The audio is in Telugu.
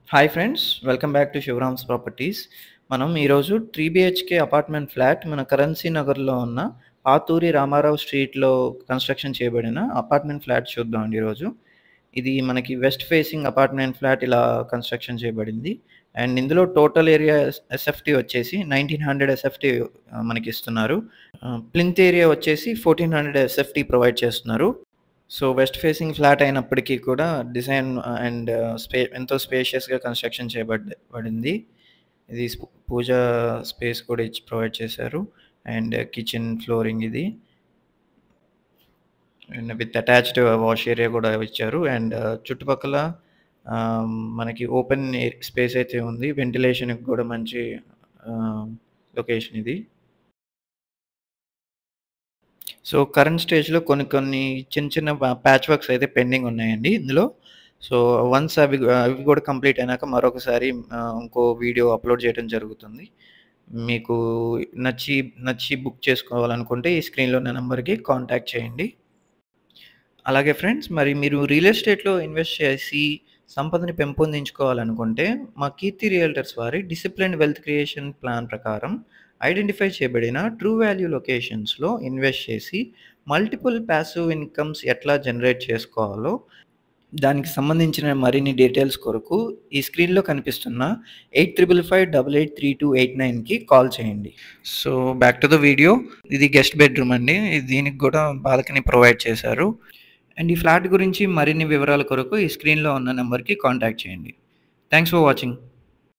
Hi friends, welcome back to Sivaram's properties. మనం ఈరోజు 3 బిహెచ్కే అపార్ట్మెంట్ ఫ్లాట్ మన కరెన్సీ నగర్లో ఉన్న ఆతూరి రామారావు స్ట్రీట్లో కన్స్ట్రక్షన్ చేయబడిన అపార్ట్మెంట్ ఫ్లాట్ చూద్దామండి ఈరోజు. ఇది మనకి వెస్ట్ ఫేసింగ్ అపార్ట్మెంట్ ఫ్లాట్ ఇలా కన్స్ట్రక్షన్ చేయబడింది. అండ్ ఇందులో టోటల్ ఏరియా ఎస్ఎఫ్టీ వచ్చేసి 1900 ఎస్ఎఫ్టీ మనకి ఇస్తున్నారు. ప్లింత్ ఏరియా వచ్చేసి 1400 ఎస్ఎఫ్టీ ప్రొవైడ్ చేస్తున్నారు. సో, వెస్ట్ ఫేసింగ్ ఫ్లాట్ అయినప్పటికీ కూడా డిజైన్ అండ్ ఎంతో స్పేషియస్‌గా కన్‌స్ట్రక్షన్ బడింది. ఇది పూజా స్పేస్ కూడా ప్రొవైడ్ చేశారు. అండ్ కిచెన్ ఫ్లోరింగ్ ఇది. And with attached wash area కూడా ఇచ్చారు. అండ్ చుట్టుపక్కల మనకి ఓపెన్ స్పేస్ అయితే ఉంది. వెంటిలేషన్‌కి కూడా మంచి లొకేషన్ ఇది. సో, కరెంట్ స్టేజ్‌లో కొన్ని చిన్న ప్యాచ్ వర్క్స్ అయితే పెండింగ్ ఉన్నాయండి ఇందులో. సో, వన్స్ అవి కూడా కంప్లీట్ అయినాక మరొకసారి ఇంకో వీడియో అప్‌లోడ్ చేయడం జరుగుతుంది. మీకు నచ్చి బుక్ చేసుకోవాలనుకుంటే ఈ స్క్రీన్‌లో ఉన్న నంబర్‌కి కాంటాక్ట్ చేయండి. అలాగే ఫ్రెండ్స్, మరి మీరు రియల్ ఎస్టేట్‌లో ఇన్వెస్ట్ చేసి సంపదని పెంపొందించుకోవాలనుకుంటే మా కీర్తి రియల్టర్స్ వారి డిసిప్లిన్డ్ వెల్త్ క్రియేషన్ ప్లాన్ ప్రకారం ఐడెంటిఫై చేయబడిన ట్రూ వాల్యూ లొకేషన్స్‌లో ఇన్వెస్ట్ చేసి మల్టిపుల్ పాసివ్ ఇన్‌కమ్స్ ఎట్లా జనరేట్ చేసుకోవాలో దానికి సంబంధించిన మరిన్ని డీటెయిల్స్ కొరకు ఈ స్క్రీన్‌లో కనిపిస్తున్న 8555883289కి కాల్ చేయండి. So, back to the video. ఇది గెస్ట్ బెడ్‌రూమ్ అండి. దీనికి కూడా బాల్కనీ ప్రొవైడ్ చేశారు. అండ్ ఈ ఫ్లాట్ గురించి మరిన్ని వివరాల కొరకు ఈ స్క్రీన్‌లో ఉన్న నంబర్‌కి కాంటాక్ట్ చేయండి. Thanks for watching.